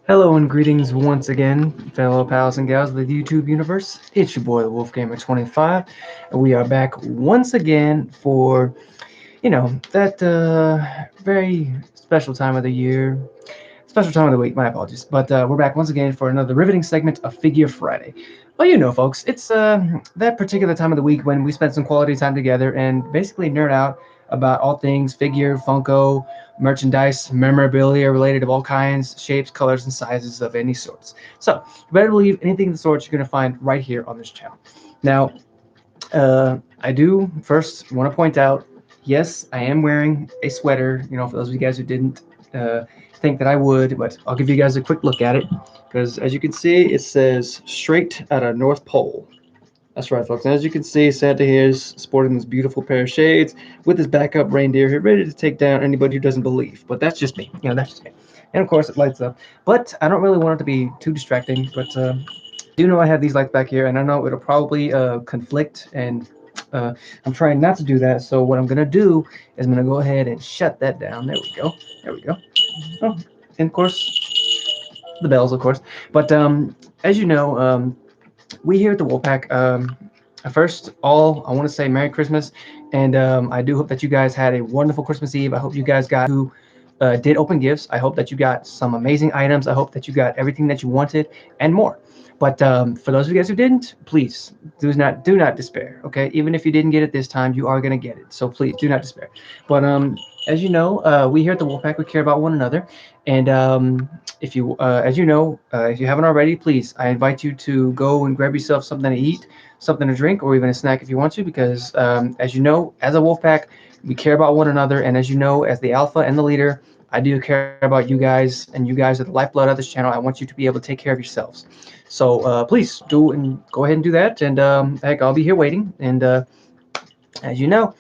Hello and greetings once again, fellow pals and gals of the YouTube universe. It's your boy, the Wolfgamer25, and we are back once again for, that very special time of the year, special time of the week, my apologies. But we're back once again for another riveting segment of Figure Friday. Well, folks, it's that particular time of the week when we spend some quality time together and basically nerd out about all things figure, Funko, merchandise, memorabilia related of all kinds, shapes, colors, and sizes of any sorts. So, you better believe anything of the sort you're going to find right here on this channel. Now, I do first want to point out, yes, I am wearing a sweater. For those of you guys who didn't uh, think that I would, but I'll give you guys a quick look at it because, as you can see, it says "Straight out of North Pole." That's right, folks. And as you can see, Santa here is sporting this beautiful pair of shades with his backup reindeer here, ready to take down anybody who doesn't believe. But that's just me. That's just me. And of course, it lights up. But I don't really want it to be too distracting. But I do know I have these lights back here, and I know it'll probably conflict, and uh, I'm trying not to do that. So what I'm gonna do is I'm gonna go ahead and shut that down. There we go. There we go. Oh, and of course the bells, of course. But as you know, we here at the Wolfpack, first all I want to say Merry Christmas, and I do hope that you guys had a wonderful Christmas Eve. I hope you guys got who did open gifts. I hope that you got some amazing items. I hope that you got everything that you wanted and more. But for those of you guys who didn't, please do not despair. Okay, even if you didn't get it this time, you are gonna get it. So please do not despair. But as you know, we here at the Wolfpack we care about one another, and if you, as you know, if you haven't already, please, I invite you to go and grab yourself something to eat, something to drink, or even a snack if you want to, because as you know, as a wolf pack, we care about one another, and as you know, as the alpha and the leader, I do care about you guys, and you guys are the lifeblood of this channel. I want you to be able to take care of yourselves. So please do and go ahead and do that, and heck, I'll be here waiting. And as you know,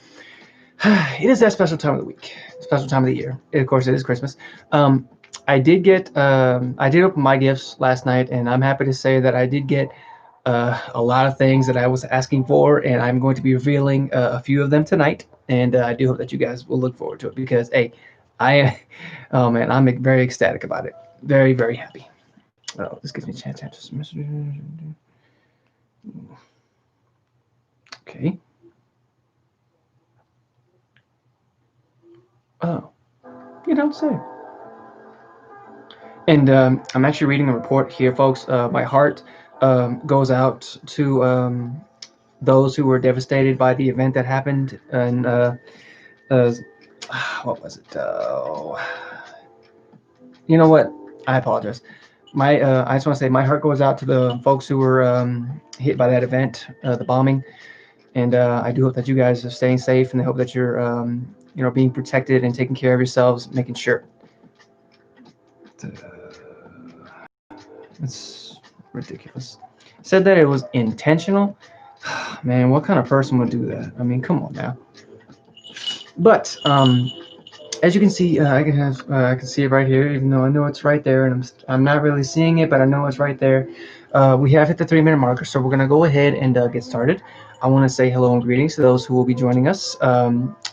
it is that special time of the week, special time of the year. Of course, it is Christmas. Um, I did open my gifts last night, and I'm happy to say that I did get a lot of things that I was asking for, and I'm going to be revealing a few of them tonight. And I do hope that you guys will look forward to it because, hey, I, oh man, I'm very ecstatic about it. Very, very happy. Oh, this gives me a chance to answer some messages. Okay. Oh, you don't say. And I'm actually reading a report here, folks. My heart goes out to those who were devastated by the event that happened. And uh, what was it? You know what? I apologize. I just want to say my heart goes out to the folks who were hit by that event, the bombing. And I do hope that you guys are staying safe, and I hope that you're, being protected and taking care of yourselves, making sure. It's ridiculous. Said that it was intentional. Man, what kind of person would do that? I mean, come on now. But as you can see, I can see it right here, even though I know it's right there, and I'm not really seeing it, but I know it's right there. We have hit the 3-minute marker, so we're gonna go ahead and get started. I want to say hello and greetings to those who will be joining us,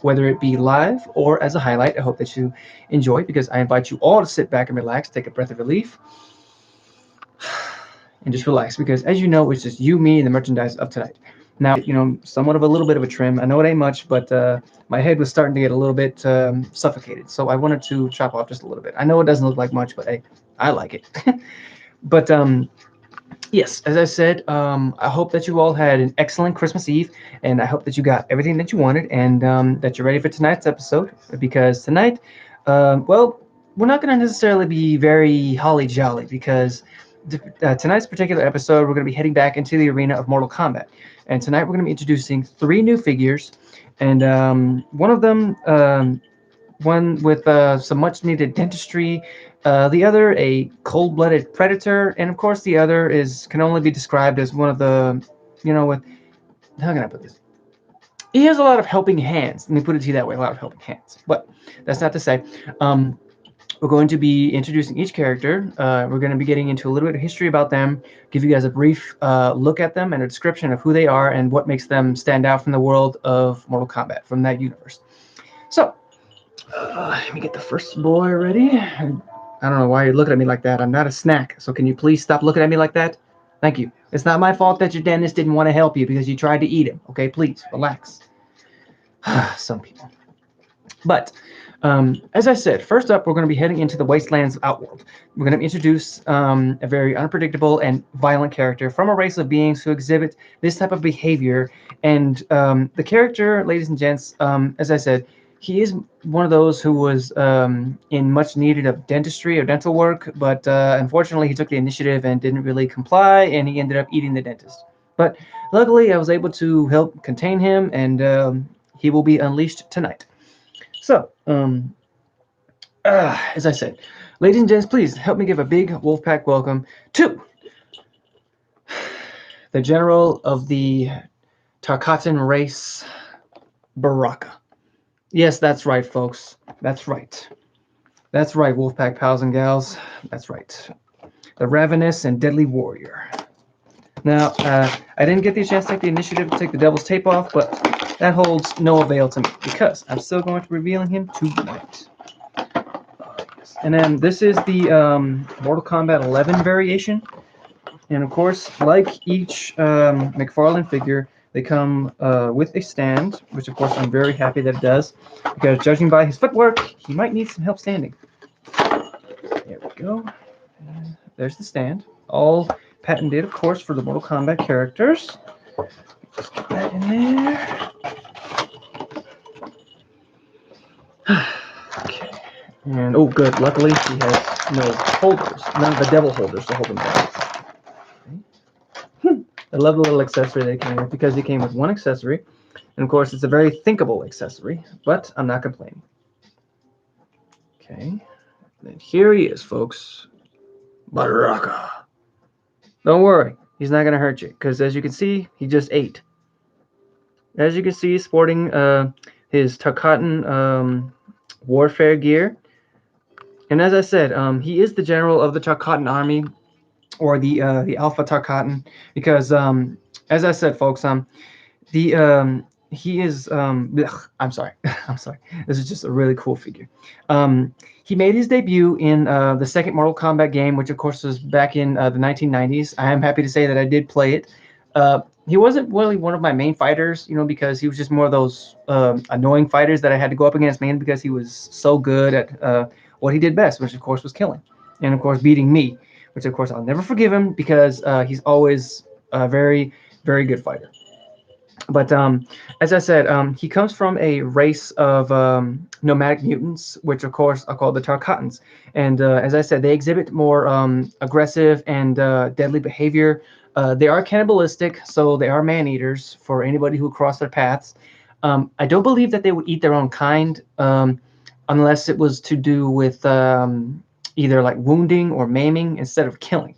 whether it be live or as a highlight. I hope that you enjoy, because I invite you all to sit back and relax, take a breath of relief, and just relax, because as you know, it's just you, me, and the merchandise of tonight. Now, somewhat of a little bit of a trim. I know it ain't much, but my head was starting to get a little bit suffocated, so I wanted to chop off just a little bit. I know it doesn't look like much, but hey, I like it. But yes, as I said, I hope that you all had an excellent Christmas Eve, and I hope that you got everything that you wanted, and that you're ready for tonight's episode, because tonight, well, we're not going to necessarily be very holly jolly, because tonight's particular episode, we're going to be heading back into the arena of Mortal Kombat. And tonight we're going to be introducing 3 new figures, and one of them, one with some much needed dentistry, the other a cold-blooded predator, and of course the other is can only be described as one of the, with, how can I put this? He has a lot of helping hands. Let me put it to you that way, a lot of helping hands. But that's not to say. We're going to be introducing each character. We're going to be getting into a little bit of history about them, give you guys a brief look at them and a description of who they are and what makes them stand out from the world of Mortal Kombat, from that universe. So, let me get the first boy ready. I don't know why you're looking at me like that. I'm not a snack, so can you please stop looking at me like that? Thank you. It's not my fault that your dentist didn't want to help you because you tried to eat him. Okay, please relax. Some people. But as I said, first up, we're going to be heading into the Wastelands Outworld. We're going to introduce a very unpredictable and violent character from a race of beings who exhibit this type of behavior. And the character, ladies and gents, as I said, he is one of those who was in much needed of dentistry or dental work, but unfortunately, he took the initiative and didn't really comply, and he ended up eating the dentist. But luckily, I was able to help contain him, and he will be unleashed tonight. So, as I said, ladies and gents, please help me give a big Wolfpack welcome to the general of the Tarkatan race, Baraka. Yes, that's right, folks. That's right. That's right, Wolfpack pals and gals. That's right. The ravenous and deadly warrior. Now, I didn't get the chance to take the initiative to take the devil's tape off, but that holds no avail to me because I'm still going to be revealing him tonight. And then this is the Mortal Kombat 11 variation. And of course, like each McFarlane figure, they come with a stand, which of course I'm very happy that it does, because judging by his footwork, he might need some help standing. There we go. And there's the stand. All patented, of course, for the Mortal Kombat characters. Just get that in there. Okay. And oh, good. Luckily, he has no holders, none of the devil holders to hold him down. Okay. I love the little accessory that it came with because it came with one accessory, and of course, it's a very thinkable accessory. But I'm not complaining. Okay. And here he is, folks. Baraka. Don't worry, he's not gonna hurt you because, as you can see, he just ate. As you can see, sporting his Tarkatan warfare gear. And as I said, he is the general of the Tarkatan army, or the Alpha Tarkatan, because as I said, folks, the he is I'm sorry, I'm sorry. This is just a really cool figure. He made his debut in the second Mortal Kombat game, which of course was back in the 1990s. I am happy to say that I did play it. He wasn't really one of my main fighters, because he was just more of those annoying fighters that I had to go up against, mainly because he was so good at what he did best, which of course was killing, and of course beating me, which of course I'll never forgive him because he's always a very, very good fighter. But as I said, he comes from a race of nomadic mutants, which of course are called the Tarkatans. And as I said, they exhibit more aggressive and deadly behavior. They are cannibalistic, so they are man-eaters for anybody who cross their paths. I don't believe that they would eat their own kind unless it was to do with either like wounding or maiming instead of killing.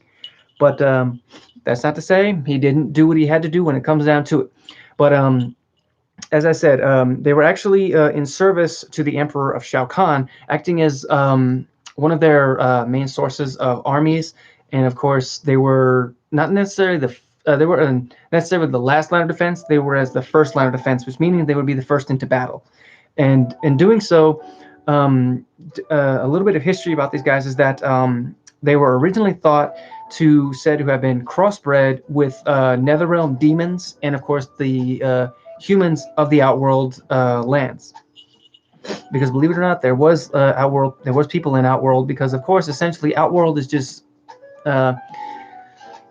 But that's not to say he didn't do what he had to do when it comes down to it. But as I said, they were actually in service to the Emperor of Shao Kahn, acting as one of their main sources of armies. And of course, they were not necessarily necessarily the last line of defense. They were as the first line of defense, which meaning they would be the first into battle. And in doing so, a little bit of history about these guys is that they were originally thought said to have been crossbred with Netherrealm demons and, of course, the humans of the Outworld lands. Because believe it or not, there was people in Outworld. Because of course, essentially, Outworld is just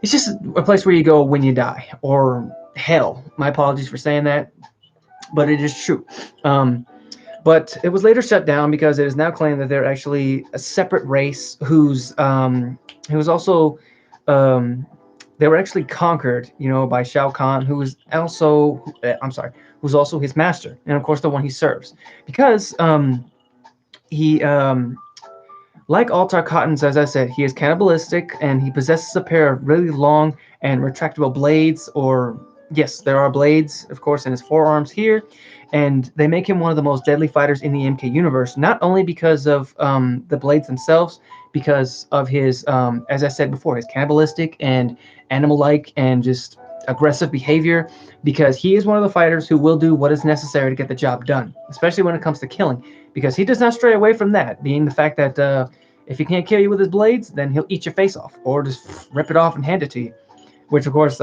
it's just a place where you go when you die, or hell. My apologies for saying that, but it is true. But it was later shut down because it is now claimed that they're actually a separate race who's also they were actually conquered, by Shao Kahn, who was also who's also his master, and of course the one he serves, because he like all Tarkatans, as I said, he is cannibalistic and he possesses a pair of really long and retractable blades, or yes, there are blades, of course, in his forearms here, and they make him one of the most deadly fighters in the MK universe, not only because of the blades themselves, because of his, as I said before, his cannibalistic and animal-like and just aggressive behavior, because he is one of the fighters who will do what is necessary to get the job done, especially when it comes to killing, because he does not stray away from that, being the fact that If he can't kill you with his blades, then he'll eat your face off, or just rip it off and hand it to you. Which, of course,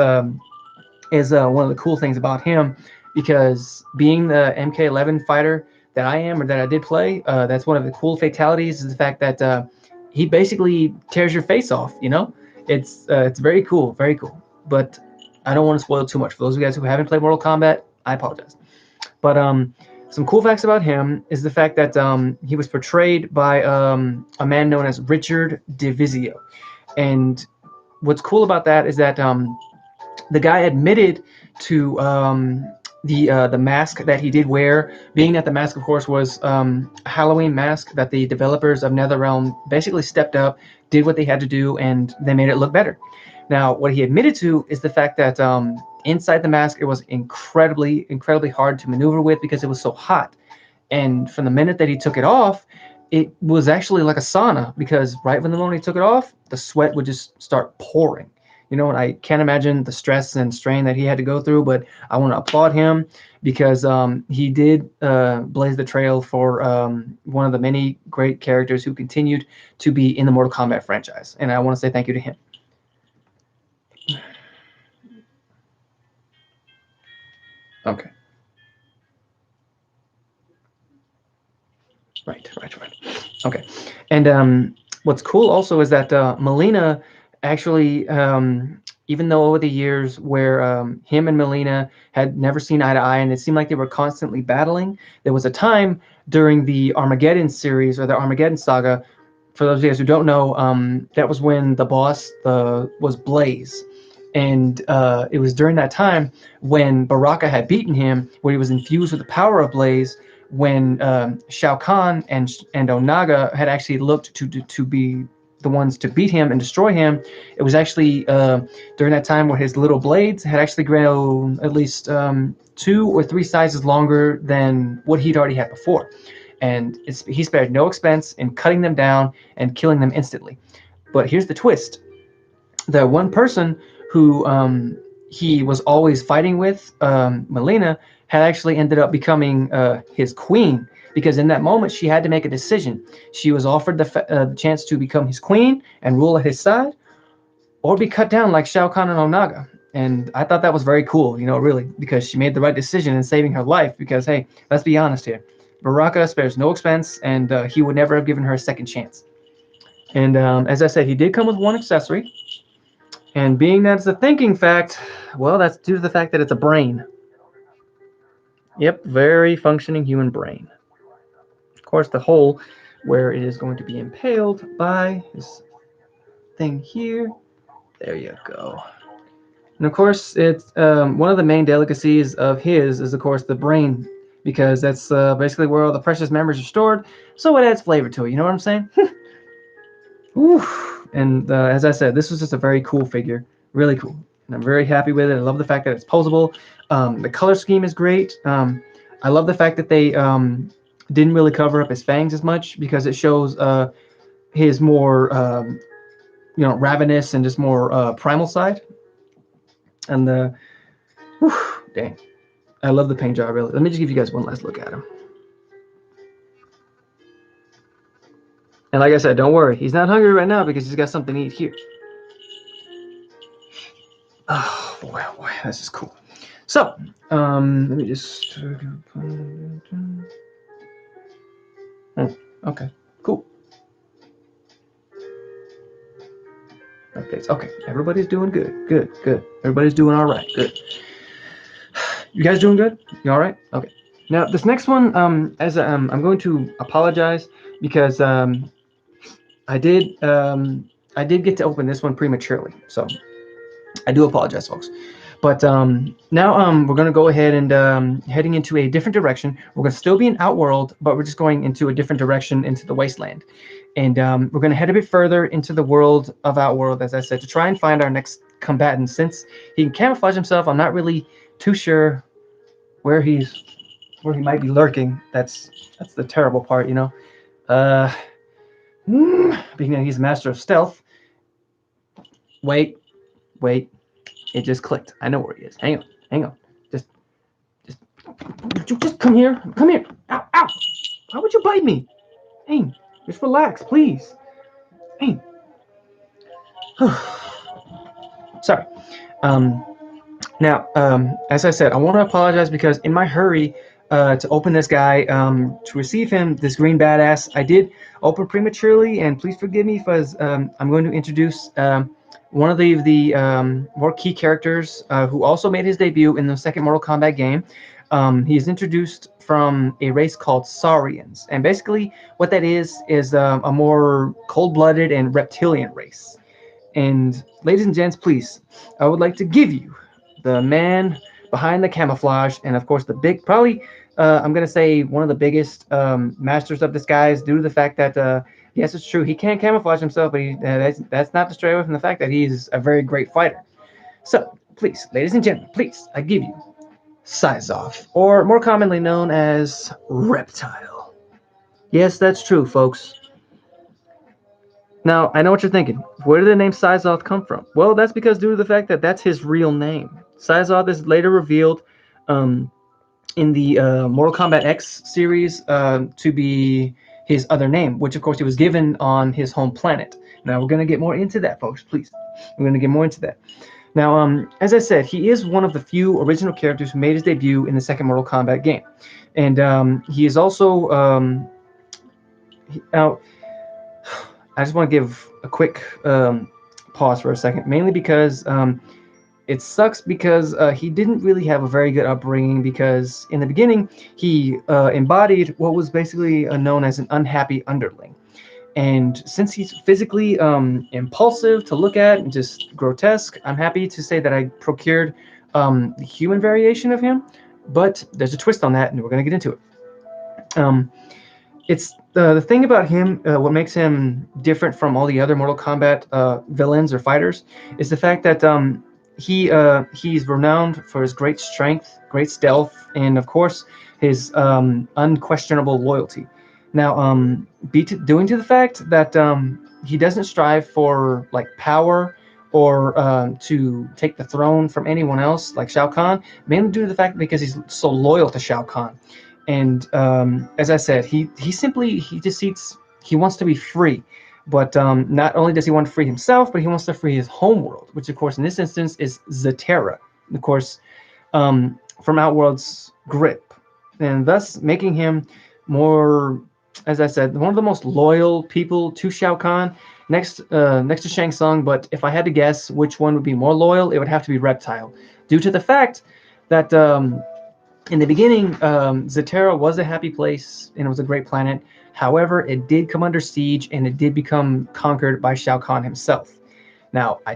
is one of the cool things about him, because being the MK11 fighter that I am, or that I did play, that's one of the cool fatalities, is the fact that he basically tears your face off. It's very cool, very cool. But I don't want to spoil too much for those of you guys who haven't played Mortal Kombat. I apologize. But some cool facts about him is the fact that he was portrayed by a man known as Richard DeVizio, and what's cool about that is that the guy admitted to the mask that he did wear, being that the mask, of course, was a Halloween mask that the developers of NetherRealm basically stepped up, did what they had to do, and they made it look better. Now, what he admitted to is the fact that inside the mask, it was incredibly, incredibly hard to maneuver with because it was so hot. And from the minute that he took it off, it was actually like a sauna, because right when the moment he took it off, the sweat would just start pouring. And I can't imagine the stress and strain that he had to go through, but I want to applaud him, because he did blaze the trail for one of the many great characters who continued to be in the Mortal Kombat franchise. And I want to say thank you to him. Okay. Right. Okay. And what's cool also is that Melina actually, even though over the years where him and Melina had never seen eye to eye, and it seemed like they were constantly battling, there was a time during the Armageddon series, or the Armageddon saga. For those of you guys who don't know, that was when the boss was Blaze. And it was during that time when Baraka had beaten him, where he was infused with the power of Blaze, when Shao Kahn and Onaga had actually looked to be the ones to beat him and destroy him. It was actually during that time where his little blades had actually grown at least 2 or 3 sizes longer than what he'd already had before. And he spared no expense in cutting them down and killing them instantly. But here's the twist. The one person who he was always fighting with, Melina, had actually ended up becoming his queen, because in that moment she had to make a decision. She was offered the chance to become his queen and rule at his side, or be cut down like Shao Kahn and Onaga. And I thought that was very cool, really, because she made the right decision in saving her life. Because, hey, let's be honest here. Baraka spares no expense, and he would never have given her a second chance. And as I said, he did come with one accessory. And being that it's a thinking fact, well, that's due to the fact that it's a brain. Yep, very functioning human brain. Of course, the hole where it is going to be impaled by this thing here. There you go. And of course, it's one of the main delicacies of his is, of course, the brain, because that's basically where all the precious memories are stored. So it adds flavor to it. You know what I'm saying? Ooh. And as I said, this was just a very cool figure. Really cool. And I'm very happy with it. I love the fact that it's posable. The color scheme is great. I love the fact that they didn't really cover up his fangs as much, because it shows his more ravenous and just more primal side. And dang, I love the paint job. Really. Let me just give you guys one last look at him. And like I said, don't worry, he's not hungry right now because he's got something to eat here. Oh boy, this is cool. So, let me just. Okay, cool. Updates. Okay, everybody's doing good. Good. Everybody's doing all right. Good. You guys doing good? You all right? Okay. Now this next one, I'm going to apologize, because I did get to open this one prematurely, so I do apologize, folks. But now we're going to go ahead and heading into a different direction. We're going to still be in Outworld, but we're just going into a different direction, into the Wasteland. And we're going to head a bit further into the world of Outworld, as I said, to try and find our next combatant. Since he can camouflage himself, I'm not really too sure where he might be lurking. That's the terrible part, being that he's a master of stealth. Wait. It just clicked. I know where he is. Hang on. Just come here. Ow. Why would you bite me? Hey, just relax, please. Sorry. Um, Now, as I said, I want to apologize because in my hurry to open this guy, to receive him, this green badass, I did open prematurely, and please forgive me because I'm going to introduce one of the more key characters who also made his debut in the second Mortal Kombat game. He is introduced from a race called Saurians, and basically what that is a more cold-blooded and reptilian race. And ladies and gents, please, I would like to give you the man behind the camouflage, and of course the big, probably I'm gonna say one of the biggest masters of disguise, due to the fact that yes, it's true he can't camouflage himself, but that's not to stray away from the fact that he's a very great fighter. So please, ladies and gentlemen, please, I give you Sizoff, or more commonly known as Reptile. Yes, that's true, folks. Now, I know what you're thinking. Where did the name Sizoth come from? Well, that's because due to the fact that that's his real name. Sizoth is later revealed um, in the Mortal Kombat X series to be his other name, which of course he was given on his home planet. Now, we're going to get more into that, folks, please. We're going to get more into that. Now, as I said, he is one of the few original characters who made his debut in the second Mortal Kombat game. And he is also. Now, I just want to give a quick pause for a second, mainly because it sucks because he didn't really have a very good upbringing because in the beginning he embodied what was basically known as an unhappy underling. And since he's physically impulsive to look at and just grotesque, I'm happy to say that I procured the human variation of him, but there's a twist on that and we're going to get into it. It's the thing about him, what makes him different from all the other Mortal Kombat villains or fighters, is the fact that he's renowned for his great strength, great stealth, and of course his unquestionable loyalty. Now, doing to the fact that he doesn't strive for like power or to take the throne from anyone else like Shao Kahn, mainly due to the fact because he's so loyal to Shao Kahn. And as I said, he just he wants to be free, but not only does he want to free himself, but he wants to free his homeworld, which of course in this instance is Zatera, of course, from Outworld's grip, and thus making him more, as I said, one of the most loyal people to Shao Kahn, next to Shang Tsung. But if I had to guess which one would be more loyal, it would have to be Reptile, due to the fact that in the beginning, Zatera was a happy place and it was a great planet. However, it did come under siege and it did become conquered by Shao Kahn himself. Now, I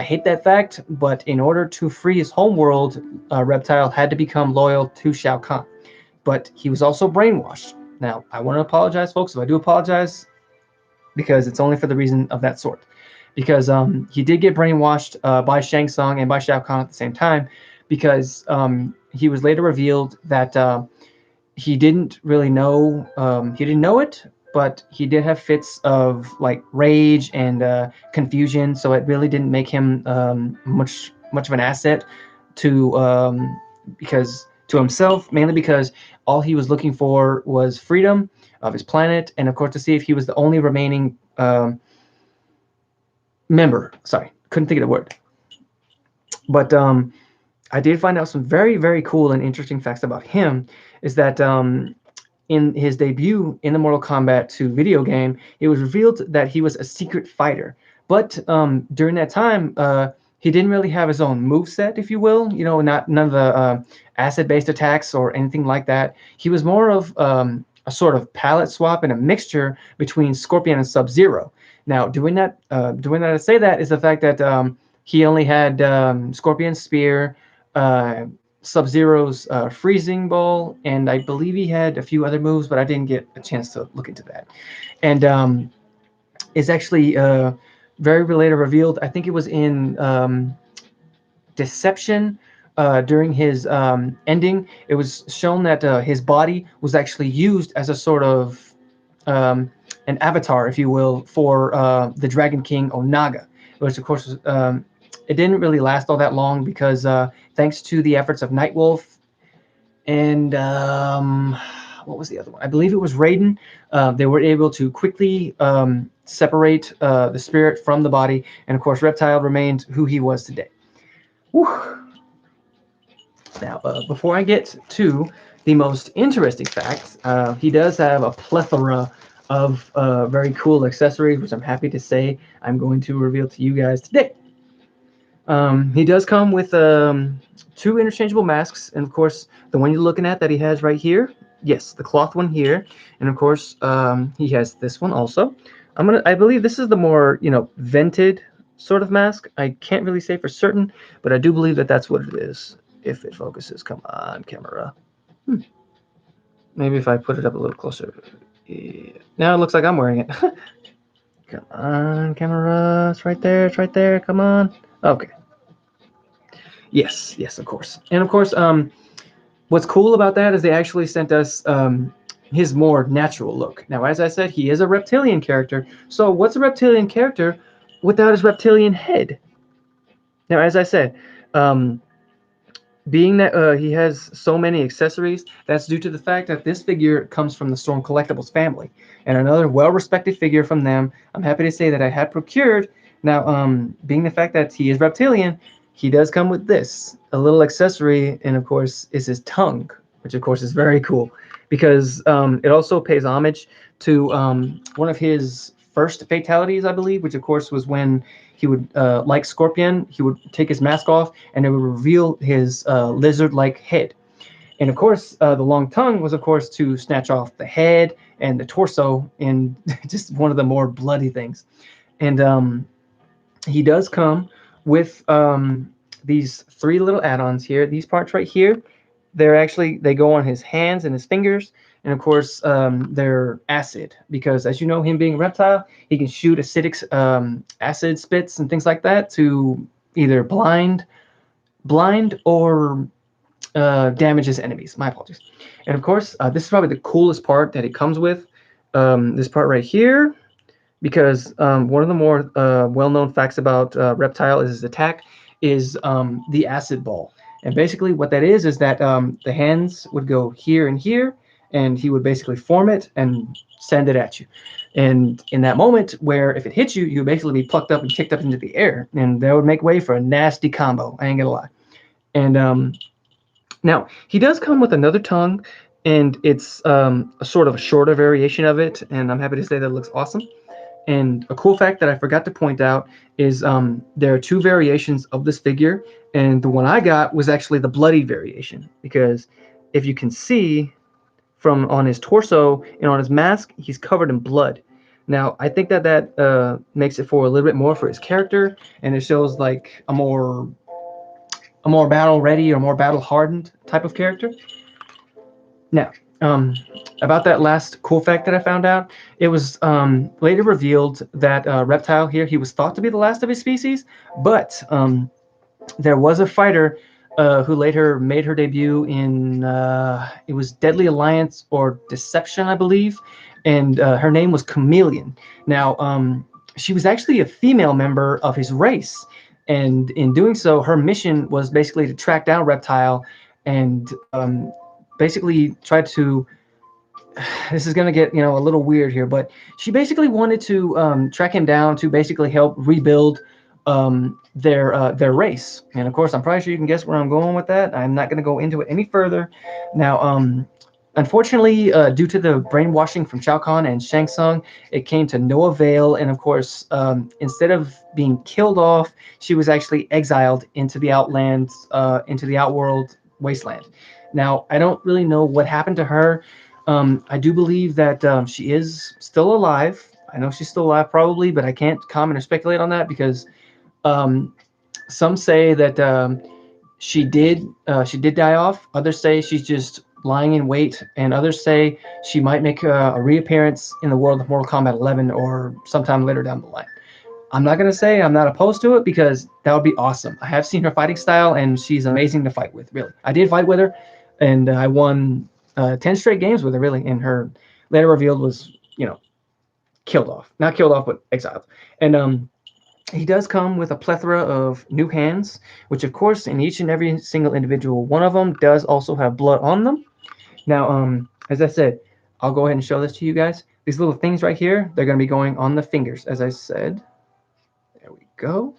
hate that fact, but in order to free his homeworld, Reptile had to become loyal to Shao Kahn. But he was also brainwashed. Now, I want to apologize, folks, if I do apologize, because it's only for the reason of that sort. Because he did get brainwashed by Shang Tsung and by Shao Kahn at the same time, because he was later revealed that he didn't really know he didn't know it, but he did have fits of like rage and confusion, so it really didn't make him much of an asset to because to himself, mainly because all he was looking for was freedom of his planet, and of course to see if he was the only remaining member. Sorry, couldn't think of the word. But I did find out some very, very cool and interesting facts about him. Is that in his debut in the Mortal Kombat 2 video game, it was revealed that he was a secret fighter. But during that time, he didn't really have his own move set, if you will. You know, not none of the acid-based attacks or anything like that. He was more of a sort of palette swap and a mixture between Scorpion and Sub-Zero. Now, doing that to say that is the fact that he only had Scorpion's spear, Sub-Zero's freezing ball, and I believe he had a few other moves, but I didn't get a chance to look into that. And it's actually very later revealed. I think it was in Deception. During his ending, it was shown that his body was actually used as a sort of an avatar, if you will, for the Dragon King Onaga, which of course it didn't really last all that long because thanks to the efforts of Nightwolf and what was the other one? I believe it was Raiden. They were able to quickly separate the spirit from the body, and of course, Reptile remained who he was today. Whew. Now, before I get to the most interesting facts, he does have a plethora of very cool accessories, which I'm happy to say I'm going to reveal to you guys today. He does come with two interchangeable masks, and of course, the one you're looking at that he has right here, yes, the cloth one here, and of course, he has this one also. I believe this is the more, vented sort of mask. I can't really say for certain, but I do believe that that's what it is. If it focuses, come on, camera. Maybe if I put it up a little closer. Yeah. Now it looks like I'm wearing it. Come on, camera. It's right there. It's right there. Come on. Okay. Yes, yes, of course. And of course, what's cool about that is they actually sent us his more natural look. Now, as I said, he is a reptilian character. So, what's a reptilian character without his reptilian head? Now, as I said, um, being that he has so many accessories, that's due to the fact that this figure comes from the Storm Collectibles family, and another well-respected figure from them. I'm happy to say that I had procured. Now, being the fact that he is reptilian, he does come with this, a little accessory, and of course, is his tongue, which of course is very cool, because it also pays homage to one of his first fatalities, I believe, which of course was when he would, like Scorpion, he would take his mask off and it would reveal his lizard-like head. And of course, the long tongue was, of course, to snatch off the head and the torso in just one of the more bloody things. And he does come with these three little add-ons here. These parts right here, they go on his hands and his fingers, and of course they're acid because, as you know, him being a reptile, he can shoot acidic acid spits and things like that to either blind or damage his enemies. My apologies. And of course, this is probably the coolest part that it comes with. This part right here, because one of the more well-known facts about Reptile is his attack is the acid ball. And basically what that is that the hands would go here and here, and he would basically form it and send it at you. And in that moment where if it hits you, you would basically be plucked up and kicked up into the air, and that would make way for a nasty combo. I ain't gonna lie. And now, he does come with another tongue, and it's a sort of a shorter variation of it, and I'm happy to say that it looks awesome. And a cool fact that I forgot to point out is there are two variations of this figure, and the one I got was actually the bloody variation, because if you can see from on his torso and on his mask, he's covered in blood. Now, I think that makes it for a little bit more for his character, and it shows like a more battle ready or more battle hardened type of character. Now, about that last cool fact that I found out, it was later revealed that Reptile here, he was thought to be the last of his species, but there was a fighter who later made her debut in, it was Deadly Alliance or Deception, I believe, and her name was Chameleon. Now, she was actually a female member of his race, and in doing so, her mission was basically to track down Reptile and basically try to. This is gonna get a little weird here, but she basically wanted to track him down to basically help rebuild their race. And of course, I'm probably sure you can guess where I'm going with that. I'm not gonna go into it any further. Now, unfortunately, due to the brainwashing from Shao Kahn and Shang Tsung, it came to no avail. And of course, instead of being killed off, she was actually exiled into the Outlands, into the Outworld wasteland. Now, I don't really know what happened to her. I do believe that she is still alive. I know she's still alive, probably, but I can't comment or speculate on that because um, some say that she did die off. Others say she's just lying in wait, and others say she might make a reappearance in the world of Mortal Kombat 11 or sometime later down the line. I'm not gonna say I'm not opposed to it because that would be awesome. I have seen her fighting style, and she's amazing to fight with. Really, I did fight with her, and I won 10 straight games with her. Really, and her later revealed was killed off, not killed off, but exiled. And he does come with a plethora of new hands, which of course in each and every single individual one of them does also have blood on them. Now, As I said, I'll go ahead and show this to you guys. These little things right here, they're going to be going on the fingers, as I said. There we go.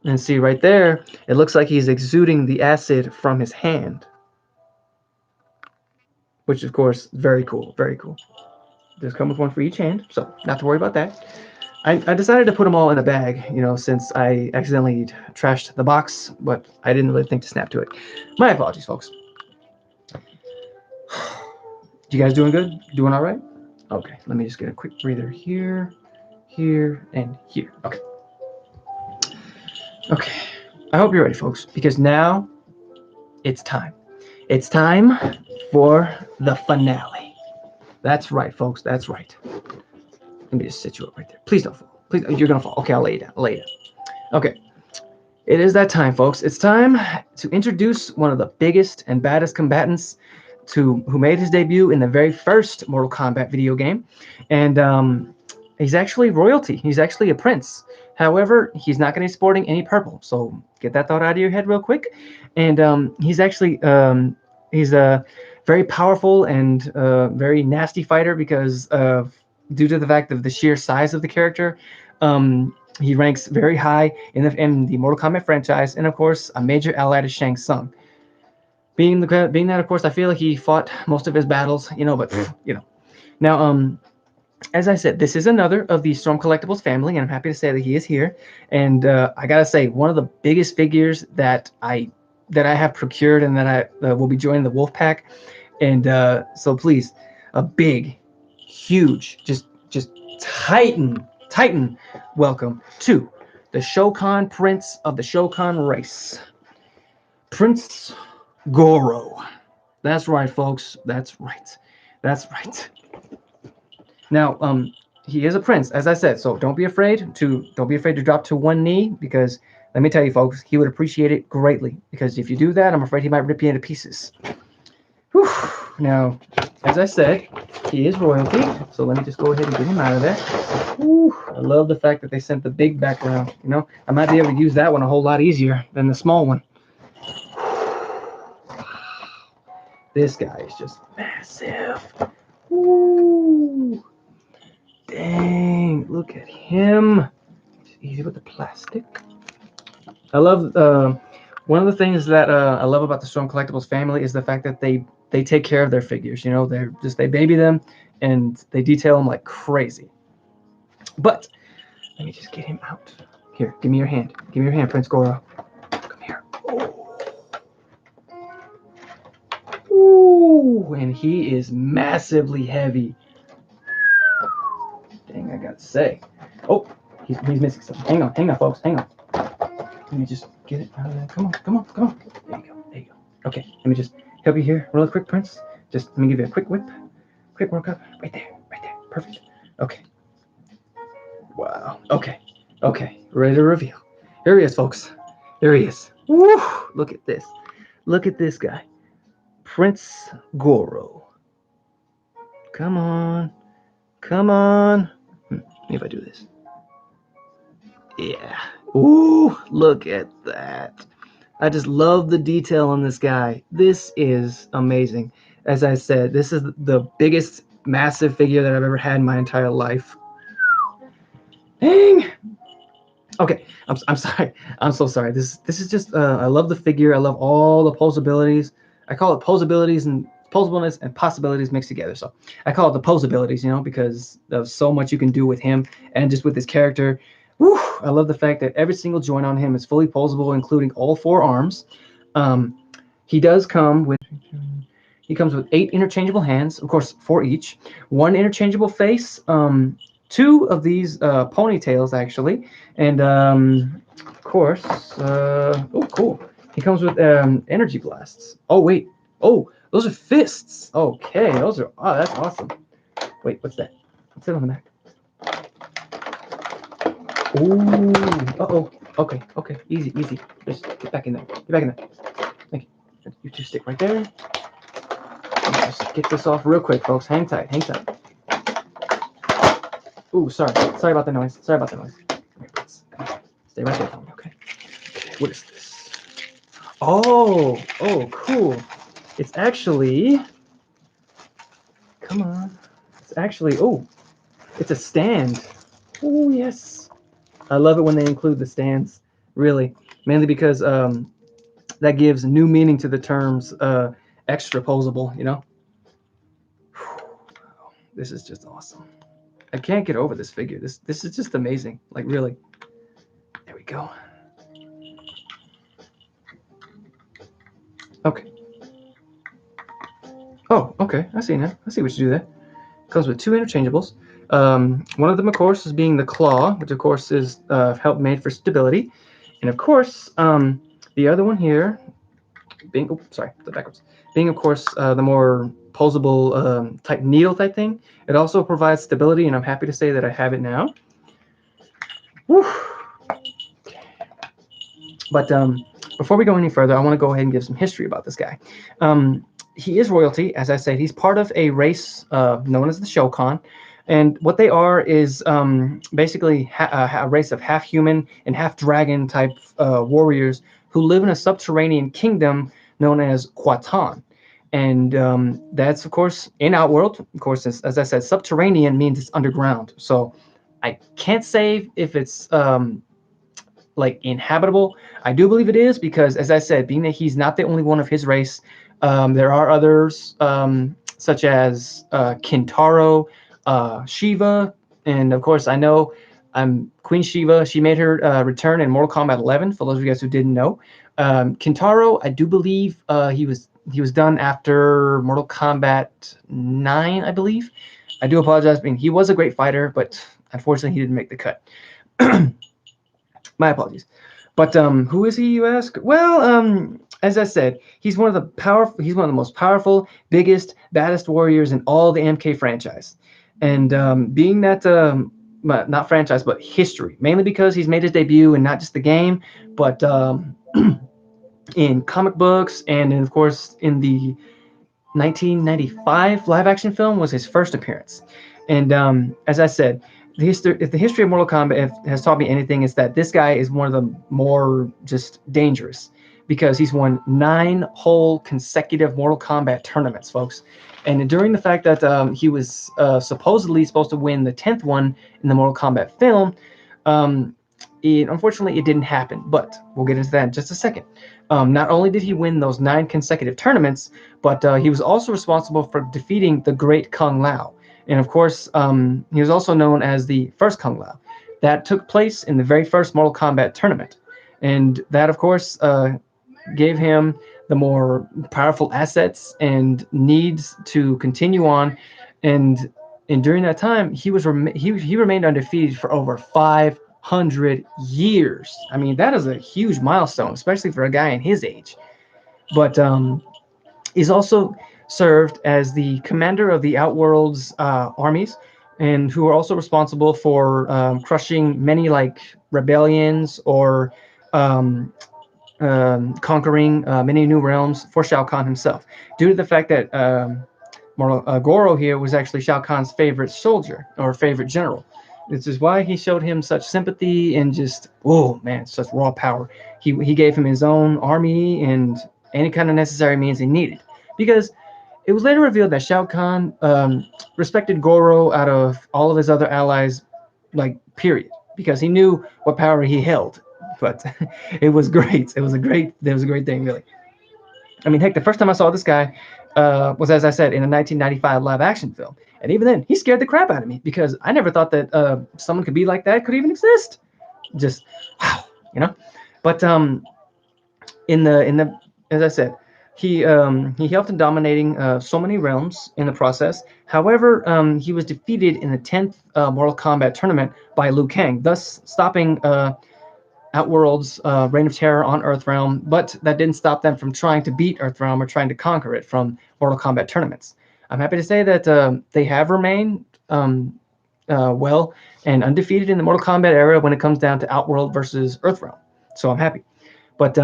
And see right there, it looks like he's exuding the acid from his hand, which of course, very cool, very cool. There's come with one for each hand, so not to worry about that. I decided to put them all in a bag, since I accidentally trashed the box, but I didn't really think to snap to it. My apologies, folks. You guys doing good? Doing all right? Okay, let me just get a quick breather here, here, and here. Okay. Okay. I hope you're ready, folks, because now it's time. It's time for the finale. That's right, folks. That's right. Let me just sit you up right there. Please don't fall. Please, you're gonna fall. Okay, I'll lay you down. I'll lay you down. Okay. It is that time, folks. It's time to introduce one of the biggest and baddest combatants who made his debut in the very first Mortal Kombat video game, and he's actually royalty. He's actually a prince. However, he's not going to be sporting any purple. So get that thought out of your head real quick. And he's a very powerful and very nasty fighter because of due to the fact of the sheer size of the character. He ranks very high in the Mortal Kombat franchise, and of course, a major ally to Shang Tsung. Being that, of course, I feel like he fought most of his battles, but Now, as I said, this is another of the Storm Collectibles family, and I'm happy to say that he is here. And I gotta say, one of the biggest figures that I have procured and that I will be joining the Wolf Pack. And so please, a big, huge, just Titan welcome to the Shokan Prince of the Shokan race, Prince Goro. That's right, folks. That's right. That's right. Now, he is a prince, as I said. So don't be afraid to drop to one knee, because let me tell you, folks, he would appreciate it greatly. Because if you do that, I'm afraid he might rip you into pieces. Whew. Now, as I said, he is royalty. So let me just go ahead and get him out of there. Whew. I love the fact that they sent the big background. I might be able to use that one a whole lot easier than the small one. This guy is just massive. Ooh. Dang, look at him. It's easy with the plastic. I love one of the things that I love about the Storm Collectibles family is the fact that they take care of their figures. They baby them and they detail them like crazy. But let me just get him out. Here, give me your hand. Give me your hand, Prince Goro. Come here. Ooh, and he is massively heavy. Dang, I gotta say. Oh, he's missing something. Hang on, folks. Hang on. Let me just get it out of there. Come on. There you go. Okay, let me just help you here real quick, Prince. Just let me give you a quick whip. Quick workup. Right there. Perfect. Okay. Wow. Okay. Ready to reveal. Here he is, folks. Here he is. Woo! Look at this. Look at this guy. Prince Goro. Come on. If I do this. Yeah. Ooh, look at that. I just love the detail on this guy. This is amazing. As I said, this is the biggest massive figure that I've ever had in my entire life. Dang. Okay, I'm sorry. I'm so sorry. This is just I love the figure. I love all the posabilities. I call it posabilities and posableness and possibilities mixed together. So I call it the posabilities, because of so much you can do with him and just with his character. Whew, I love the fact that every single joint on him is fully posable, including all four arms. He does come with 8 interchangeable hands, of course, 4 each, 1 interchangeable face, 2 of these ponytails actually, and of course, oh cool, he comes with energy blasts. Oh wait, oh those are fists. Okay, that's awesome. Wait, what's that? What's that on the back? Ooh, uh-oh. Okay, easy. Just get back in there. Thank you. You just stick right there. Let's just get this off real quick, folks. Hang tight. Ooh, sorry about the noise. Come here, stay right there for me, okay? What is this? Oh, cool. It's actually Come on. It's actually, oh, it's a stand. Oh, yes. I love it when they include the stands, really. Mainly because that gives new meaning to the terms extra posable, you know? This is just awesome. I can't get over this figure. This is just amazing. Like, really. There we go. Okay. Oh, okay. I see now. I see what you do there. Comes with two interchangeables. One of them, of course, is being the claw, which of course is help made for stability, and of course, the other one here, being sorry, the backwards, being of course the more posable type needle type thing. It also provides stability, and I'm happy to say that I have it now. Woo. But before we go any further, I want to go ahead and give some history about this guy. He is royalty, as I said. He's part of a race known as the Shokan. And what they are is basically a race of half human and half dragon type warriors who live in a subterranean kingdom known as Kwatan. And that's, of course, in Outworld. Of course, as I said, subterranean means it's underground. So I can't say if it's like inhabitable. I do believe it is because, as I said, being that he's not the only one of his race, there are others such as Kintaro, Shiva, and of course I know Queen Shiva. She made her return in Mortal Kombat 11. For those of you guys who didn't know, Kintaro, I do believe he was done after Mortal Kombat 9, I believe. I do apologize. I mean, he was a great fighter, but unfortunately, he didn't make the cut. My apologies. But who is he, you ask? Well, as I said, he's one of the powerful. He's one of the most powerful, biggest, baddest warriors in all the MK franchise. And being that not franchise, but history, mainly because he's made his debut in not just the game, but in comic books, and of course in the 1995 live action film was his first appearance. And as I said, if the history of Mortal Kombat has taught me anything, it's that this guy is one of the more just dangerous because he's won 9 whole consecutive Mortal Kombat tournaments, folks. And during the fact that he was supposedly supposed to win the 10th one in the Mortal Kombat film, unfortunately, it didn't happen. But we'll get into that in just a second. Not only did he win those 9 consecutive tournaments, but he was also responsible for defeating the great Kung Lao. And of course, he was also known as the first Kung Lao. That took place in the very first Mortal Kombat tournament. And that, of course, gave him the more powerful assets and needs to continue on. And during that time, he remained undefeated for over 500 years. I mean, that is a huge milestone, especially for a guy in his age. But he's also served as the commander of the Outworld's armies, and who are also responsible for crushing many like rebellions or conquering many new realms for Shao Kahn himself, due to the fact that Goro here was actually Shao Kahn's favorite soldier or favorite general. This is why he showed him such sympathy and just, oh man, such raw power. He gave him his own army and any kind of necessary means he needed. Because it was later revealed that Shao Kahn respected Goro out of all of his other allies, like, period. Because he knew what power he held. But it was great. It was a great thing, really. I mean, heck, the first time I saw this guy was, as I said, in a 1995 live action film. And even then, he scared the crap out of me because I never thought that someone could be like that could even exist. Just, wow, you know? But in the as I said, he helped in dominating so many realms in the process. However, he was defeated in the 10th Mortal Kombat tournament by Liu Kang, thus stopping Outworld's reign of terror on Earthrealm, but that didn't stop them from trying to beat Earthrealm or trying to conquer it from Mortal Kombat tournaments. I'm happy to say that they have remained well and undefeated in the Mortal Kombat era when it comes down to Outworld versus Earthrealm. So I'm happy. But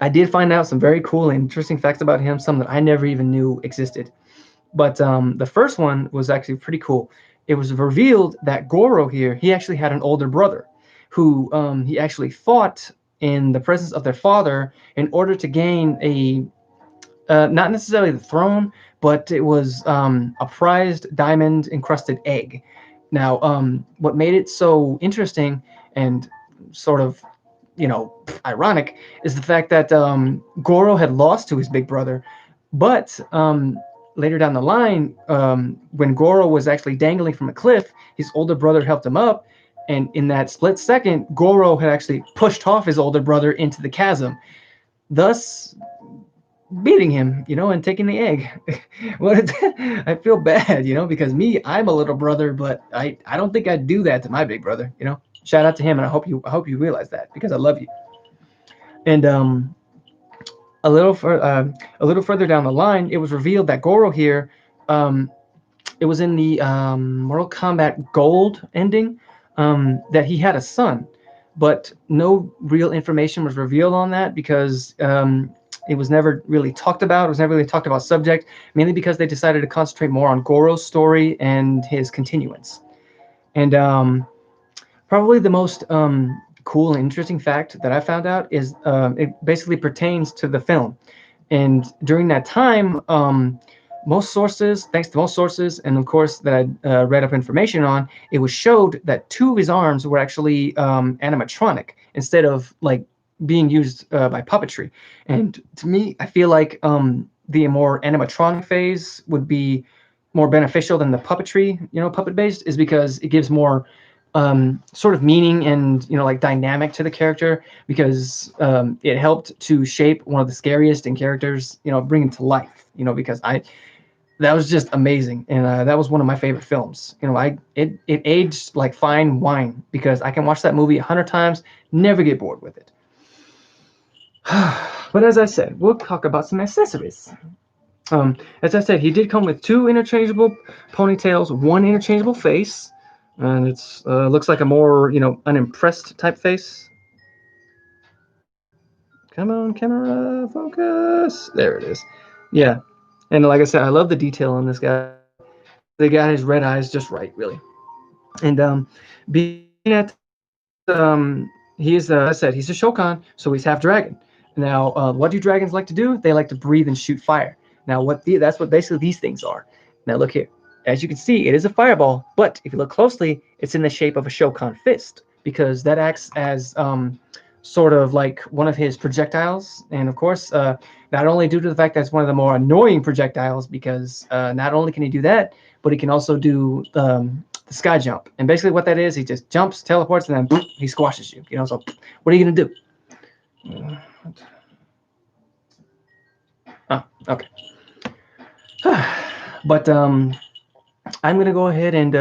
I did find out some very cool and interesting facts about him, some that I never even knew existed. But the first one was actually pretty cool. It was revealed that Goro here, he actually had an older brother who he actually fought in the presence of their father in order to gain a not necessarily the throne, but it was a prized diamond encrusted egg. Now, what made it so interesting and sort of, ironic is the fact that Goro had lost to his big brother, but later down the line, when Goro was actually dangling from a cliff, his older brother helped him up, and in that split second, Goro had actually pushed off his older brother into the chasm, thus beating him, and taking the egg. What? I feel bad, because me, I'm a little brother, but I don't think I'd do that to my big brother. Shout out to him, and I hope you realize that because I love you. And a little further down the line, it was revealed that Goro here, um, it was in the Mortal Kombat Gold ending, that he had a son, but no real information was revealed on that because it was never really talked about. It was never really talked about subject, mainly because they decided to concentrate more on Goro's story and his continuance. And probably the most cool and interesting fact that I found out is it basically pertains to the film. And during that time, thanks to most sources, and of course that I read up information on, it was showed that two of his arms were actually animatronic instead of like being used by puppetry. And to me, I feel like the more animatronic phase would be more beneficial than the puppetry, puppet based, is because it gives more sort of meaning and like dynamic to the character because it helped to shape one of the scariest in characters, bring him to life. Because that was just amazing, and that was one of my favorite films. It aged like fine wine because I can watch that movie 100 times, never get bored with it. But as I said, we'll talk about some accessories. As I said, he did come with two interchangeable ponytails, one interchangeable face, and it's looks like a more unimpressed type face. Come on, camera, focus. There it is. Yeah, and like I said, I love the detail on this guy. They got his red eyes just right, really. And being at he is, I said, he's a Shokan, so he's half dragon. Now, what do dragons like to do? They like to breathe and shoot fire. Now, that's what basically these things are. Now, look here. As you can see, it is a fireball, but if you look closely, it's in the shape of a Shokan fist because that acts as sort of like one of his projectiles. And of course, not only due to the fact that it's one of the more annoying projectiles, because not only can he do that, but he can also do the sky jump. And basically what that is, he just jumps, teleports, and then boom, he squashes you. So what are you gonna do? Oh, okay. But I'm gonna go ahead and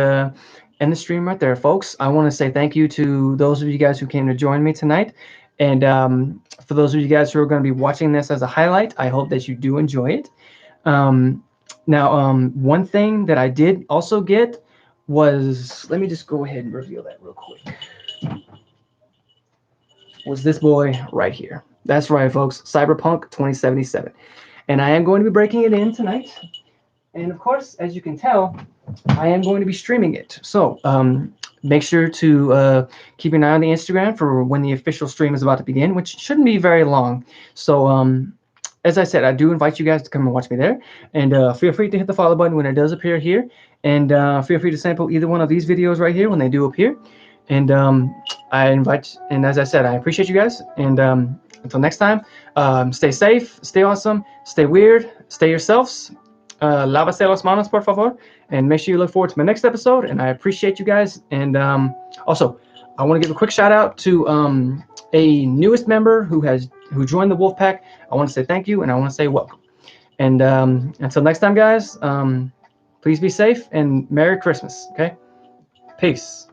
end the stream right there, folks. I want to say thank you to those of you guys who came to join me tonight, and for those of you guys who are going to be watching this as a highlight, I hope that you do enjoy it. Now, one thing that I did also get was, let me just go ahead and reveal that real quick, was this boy right here. That's right, folks, Cyberpunk 2077. And I am going to be breaking it in tonight. And of course, as you can tell, I am going to be streaming it. So make sure to keep an eye on the Instagram for when the official stream is about to begin, which shouldn't be very long. So as I said, I do invite you guys to come and watch me there. And feel free to hit the follow button when it does appear here. And feel free to sample either one of these videos right here when they do appear. And and as I said, I appreciate you guys. And until next time, stay safe, stay awesome, stay weird, stay yourselves. Lávase las manos, por favor. And make sure you look forward to my next episode. And I appreciate you guys. And also, I want to give a quick shout out to a newest member who joined the Wolfpack. I want to say thank you, and I want to say welcome. And until next time, guys, please be safe and Merry Christmas. Okay, peace.